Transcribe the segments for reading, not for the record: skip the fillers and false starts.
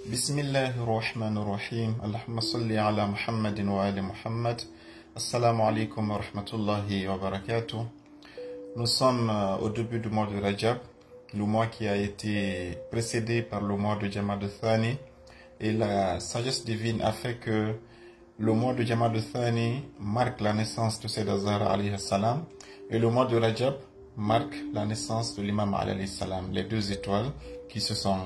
Bismillahirrahmanirrahim. Allahumma salli ala Muhammadin wa ali Muhammad. Assalamu alaikum wa rahmatullahi wa barakatuh. Nous sommes au début du mois de Rajab, le mois qui a été précédé par le mois de Jamad al-Thani. Et la sagesse divine a fait que le mois de Jamad al-Thani marque la naissance de Sayyida Zahra alayhi salam. Et le mois de Rajab marque la naissance de l'imam alayhi salam. Les deux étoiles qui se sont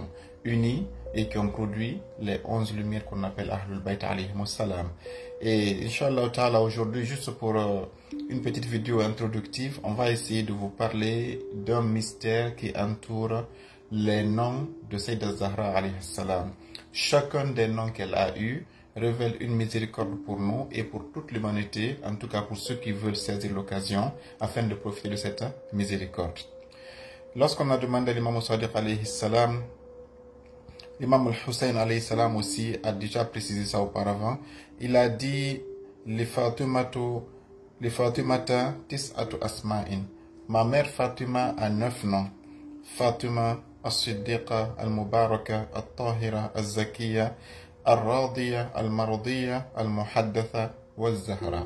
unies et qui ont produit les 11 lumières qu'on appelle Ahlul Bayt alayhi salam. Et Inch'Allah Ta'ala, aujourd'hui, juste pour une petite vidéo introductive, on va essayer de vous parler d'un mystère qui entoure les noms de Sayyida Zahra alayhi salam. Chacun des noms qu'elle a eus révèle une miséricorde pour nous et pour toute l'humanité, en tout cas pour ceux qui veulent saisir l'occasion afin de profiter de cette miséricorde. Lorsqu'on a demandé à l'imam Sadiq alayhi salam, l'imam al-Hussein alayhi salam aussi a déjà précisé ça auparavant. Il a dit les Fatimata tis'atu asma'in. Ma mère Fatima a 9 noms. Fatima as-Siddiqa al-Mubaraka al-Tahira al-Zakiya al-Radiya al-Mardiya al-Muhaddatha wal-Zahra.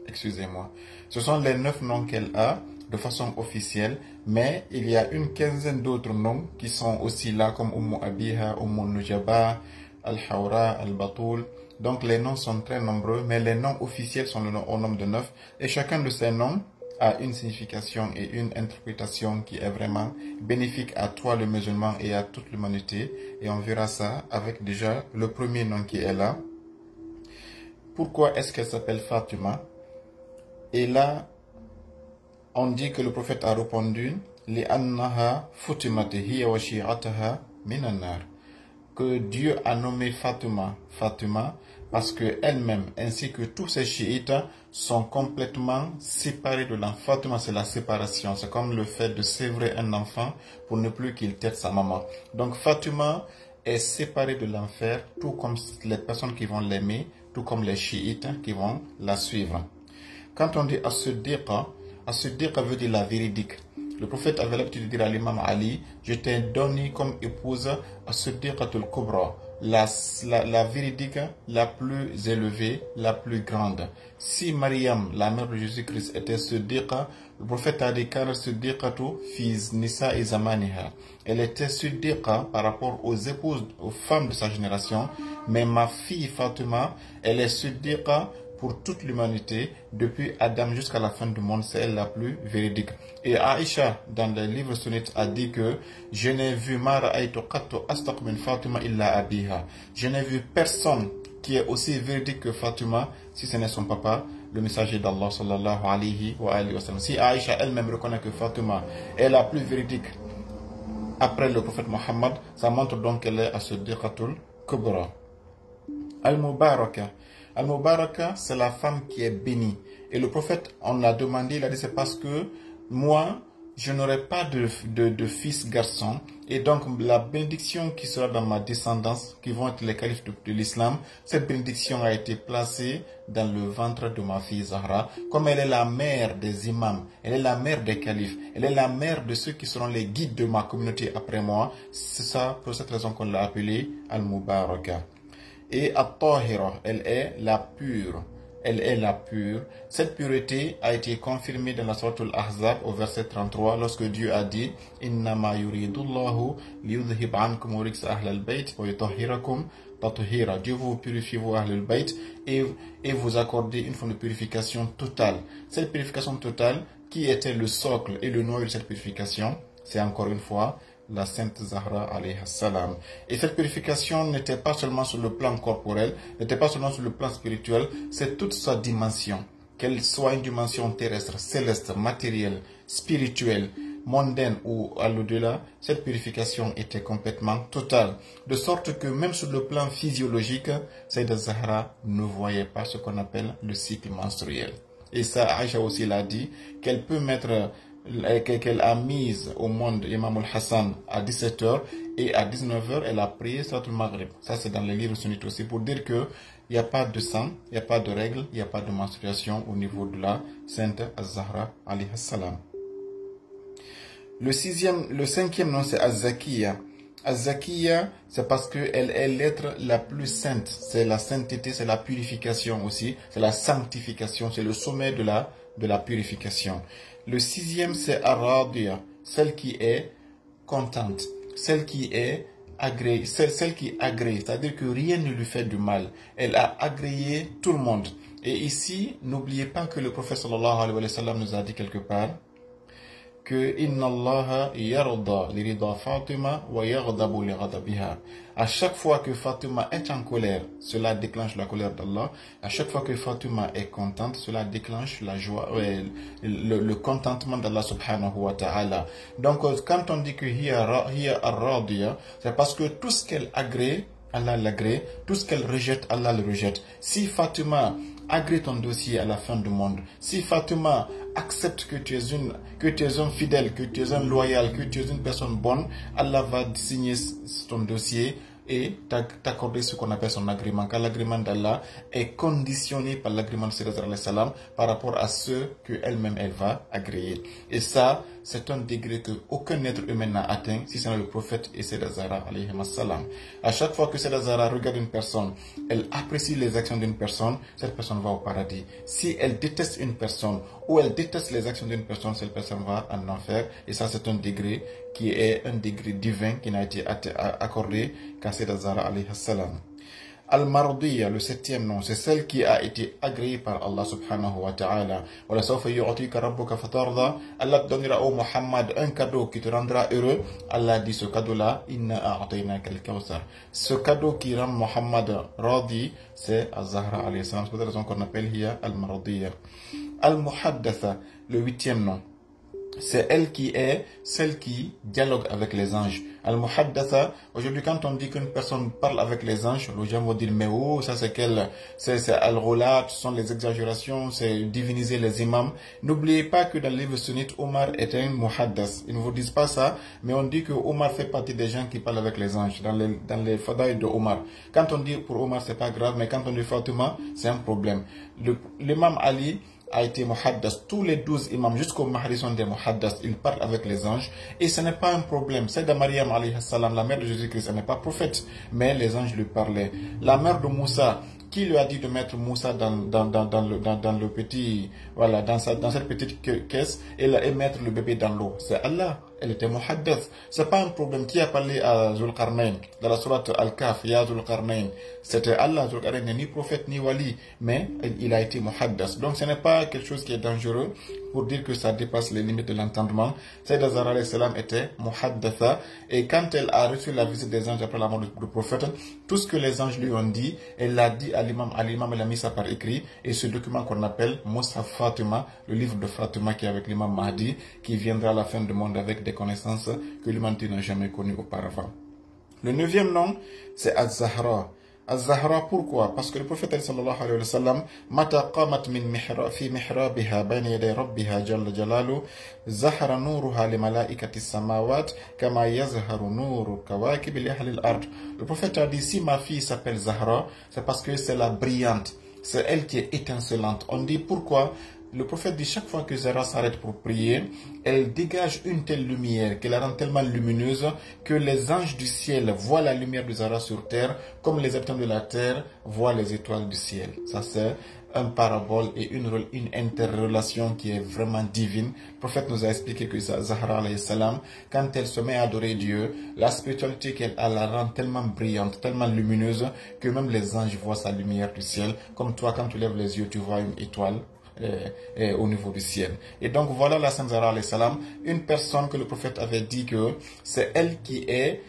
Excusez-moi. Ce sont les 9 noms qu'elle a de façon officielle, mais il y a une quinzaine d'autres noms qui sont aussi là, comme Abiha, Nujaba, Al-Hawra, Al-Batul. Donc les noms sont très nombreux, mais les noms officiels sont au nombre de 9, et chacun de ces noms a une signification et une interprétation qui est vraiment bénéfique à toi le musulman et à toute l'humanité, et on verra ça avec déjà le premier nom qui est là. Pourquoi est-ce qu'elle s'appelle Fatima? Et là, on dit que le prophète a répondu لِأَنَّهَا فُتِمَتِ هِيَ وَشِيعَتَهَا مِنَ النَّارِ, que Dieu a nommé Fatima parce que elle-même ainsi que tous ses chiites sont complètement séparés de l'enfant. Fatima, c'est la séparation, c'est comme le fait de sévrer un enfant pour ne plus qu'il tête sa maman. Donc Fatima est séparée de l'enfer, tout comme les personnes qui vont l'aimer, tout comme les chiites qui vont la suivre. Quand on dit as-Siddiqa, as-Siddiqa veut dire la véridique. Le prophète avait l'habitude de dire à l'imam Ali, je t'ai donné comme épouse as-Siddiqatul Kubra, la véridique la plus élevée, la plus grande. Si Mariam, la mère de Jésus-Christ, était Siddiqa, le prophète a dit qu'elle Siddiqatu fi nisa et zamaniha. Elle était Siddiqa par rapport aux épouses, aux femmes de sa génération, mais ma fille Fatima, elle est Siddiqa pour toute l'humanité, depuis Adam jusqu'à la fin du monde, c'est elle la plus véridique. Et Aïcha, dans le livre Sunnite, a dit que je n'ai vu Fatima illa abiha. Je n'ai vu personne qui est aussi véridique que Fatima, si ce n'est son papa, le messager d'Allah sallallahu alayhi wa sallam. Si Aïcha elle-même reconnaît que Fatima est la plus véridique après le prophète Mohammed, ça montre donc qu'elle est as-Siddiqatul Kubra. Al-Mubaraka. Al-Mubaraka, c'est la femme qui est bénie. Et le prophète, on l'a demandé, il a dit, c'est parce que moi, je n'aurai pas de fils garçon. Et donc, la bénédiction qui sera dans ma descendance, qui vont être les califes de l'islam, cette bénédiction a été placée dans le ventre de ma fille Zahra. Comme elle est la mère des imams, elle est la mère des califes, elle est la mère de ceux qui seront les guides de ma communauté après moi. C'est ça, pour cette raison qu'on l'a appelée Al-Mubaraka. Et At-Tahira, elle est la pure. Elle est la pure. Cette pureté a été confirmée dans la sourate Al-Ahzab au verset 33 lorsque Dieu a dit Innama yuridullahu liyudhhib ankum rijsa ahlal bayt wa yutahhirakum tathira. Dieu vous purifie vous ahlul bayt et vous accorder une forme de purification totale. Cette purification totale qui était le socle et le noyau de cette purification, c'est encore une fois la sainte Zahra alayhi salam. Et cette purification n'était pas seulement sur le plan corporel, n'était pas seulement sur le plan spirituel, c'est toute sa dimension. Qu'elle soit une dimension terrestre, céleste, matérielle, spirituelle, mondaine ou à l'au-delà, cette purification était complètement totale. De sorte que même sur le plan physiologique, Sayyida Zahra ne voyait pas ce qu'on appelle le cycle menstruel. Et ça, Aïcha aussi l'a dit, qu'elle peut mettre qu'elle a mise au monde Imam al-Hassan à 17h et à 19h elle a prié Salatul Maghrib. Ça c'est dans les livres sunnites aussi pour dire que il n'y a pas de sang, il n'y a pas de règles, il n'y a pas de menstruation au niveau de la sainte Az-Zahra alayhi salam. Le cinquième nom c'est Az-Zakiya. Az-Zakiya, c'est parce qu'elle est l'être la plus sainte. C'est la sainteté, c'est la purification aussi. C'est la sanctification, c'est le sommet de la purification. Le sixième, c'est Ar-Radiya, celle qui est contente, celle qui est agréée, celle qui agrée, c'est-à-dire que rien ne lui fait du mal. Elle a agréé tout le monde. Et ici, n'oubliez pas que le prophète sallallahu alayhi wa sallam nous a dit quelque part que Inna Allah yarda li rida Fatima wa yaghdabu li ghadabiha. À chaque fois que Fatima est en colère, cela déclenche la colère d'Allah. À chaque fois que Fatima est contente, cela déclenche la joie, le contentement d'Allah subhanahu wa ta'ala. Donc quand on dit que hiya ar-radiya, c'est parce que tout ce qu'elle agrée, Allah l'agrée, tout ce qu'elle rejette, Allah le rejette. Si Fatima agrée ton dossier à la fin du monde, si Fatima accepte que tu es un fidèle, que tu es un loyal, que tu es une personne bonne, Allah va signer ton dossier et t'accorder ce qu'on appelle son agrément. Car l'agrément d'Allah est conditionné par l'agrément de Salam par rapport à ce qu'elle-même elle va agréer. Et ça, c'est un degré que aucun être humain n'a atteint, si ce n'est le prophète et Sayyidah Zahra alayhi salam. À chaque fois que Sayyidah Zahra regarde une personne, elle apprécie les actions d'une personne, cette personne va au paradis. Si elle déteste une personne ou elle déteste les actions d'une personne, cette personne va en enfer. Et ça, c'est un degré qui est un degré divin qui n'a été accordé qu'à Sayyidah Zahra alayhi salam. Al-Mardiya, le septième nom, c'est celle qui a été agréée par Allah subhanahu wa ta'ala. Allah te donnera au Muhammad un cadeau qui te rendra heureux. Allah dit ce cadeau-là, Inna a'ataynaka al-kawthar. Ce cadeau qui rend Muhammad radi, c'est Az-Zahra alayhi salam. C'est pour cette raison qu'on appelle hiya Al-Mardiya. Al-Muhaddatha, le huitième nom. C'est elle qui est celle qui dialogue avec les anges. Al-Muhaddatha, aujourd'hui quand on dit qu'une personne parle avec les anges, les gens vont dire mais oh, ça c'est quel, c'est al-Ghulat, ce sont les exagérations, c'est diviniser les imams. N'oubliez pas que dans le livre sunnite, Omar est un Muhaddas. Ils ne vous disent pas ça, mais on dit que Omar fait partie des gens qui parlent avec les anges, dans les fadaïs de Omar. Quand on dit pour Omar c'est pas grave, mais quand on dit Fatima, c'est un problème. L'imam Ali a été muhaddas, tous les 12 imams jusqu'au Mahdi sont des muhaddas, ils parlent avec les anges et ce n'est pas un problème. Sayyidah Maryam alayhi salam, la mère de Jésus-Christ, elle n'est pas prophète, mais les anges lui parlaient. La mère de Moussa, qui lui a dit de mettre Moussa dans le petit, voilà, dans cette petite caisse et mettre le bébé dans l'eau? C'est Allah. Elle était muhaddath. C'est pas un problème. Qui a parlé à Zulqarnain dans la sourate Al-Kahf, ya Zulqarnain? C'était Allah. Zulqarnain n'est ni prophète ni wali, mais il a été muhaddath. Donc ce n'est pas quelque chose qui est dangereux pour dire que ça dépasse les limites de l'entendement. Sayyidah Zahra alayhi salam était muhaddatha, et quand elle a reçu la visite des anges après la mort du prophète, tout ce que les anges lui ont dit, elle l'a dit à l'imam, elle a mis ça par écrit, et ce document qu'on appelle Mus'haf Fatima, le livre de Fatima qui est avec l'imam Mahdi, qui viendra à la fin du monde avec des connaissances que l'humanité n'a jamais connues auparavant. Le neuvième nom, c'est Az-Zahra. Az-Zahra, pourquoi? Parce que le prophète sallallahu alayhi wa sallam, mata qamat fi mihrabiha bayna yaday rabbiha jalla jalalu, zahara nuruha li malaikati samawat kama yazharu nuru kawakib li ahli al-ard. Le prophète a dit, si ma fille s'appelle Zahra, c'est parce que c'est la brillante, c'est elle qui est étincelante. On dit pourquoi? Le prophète dit, chaque fois que Zahra s'arrête pour prier, elle dégage une telle lumière, qu'elle la rend tellement lumineuse que les anges du ciel voient la lumière de Zahra sur terre, comme les habitants de la terre voient les étoiles du ciel. Ça c'est un parabole et une interrelation qui est vraiment divine. Le prophète nous a expliqué que Zahra alayhi salam, quand elle se met à adorer Dieu, la spiritualité qu'elle a la rend tellement brillante, tellement lumineuse, que même les anges voient sa lumière du ciel. Comme toi, quand tu lèves les yeux, tu vois une étoile au niveau du ciel. Et donc voilà la Sainte Zahra alayhi salam, une personne que le prophète avait dit que c'est elle qui est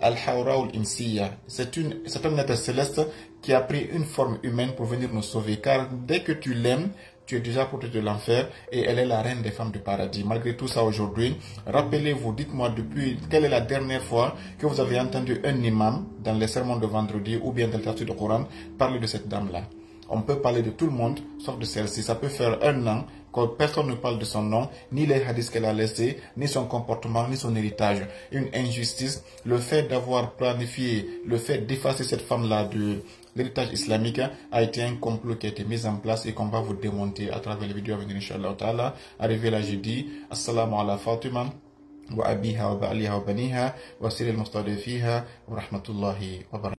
Al-Hawra al-Insiya. C'est un être céleste qui a pris une forme humaine pour venir nous sauver. Car dès que tu l'aimes, tu es déjà protégé de l'enfer et elle est la reine des femmes du paradis. Malgré tout ça aujourd'hui, rappelez-vous, dites-moi depuis quelle est la dernière fois que vous avez entendu un imam dans les sermons de vendredi ou bien dans le tafsir du Coran parler de cette dame-là. On peut parler de tout le monde, sauf de celle-ci. Ça peut faire un an que personne ne parle de son nom, ni les hadiths qu'elle a laissés, ni son comportement, ni son héritage. Une injustice, le fait d'avoir planifié, le fait d'effacer cette femme-là de l'héritage islamique a été un complot qui a été mis en place et qu'on va vous démonter à travers les vidéos à venir, Inch'Allah Ta'ala. Arrivé là, j'ai dit, Assalamu ala Fatima. وأبيها وبعليها وبنيها وسير المستضيفيها ورحمة الله وبركاته.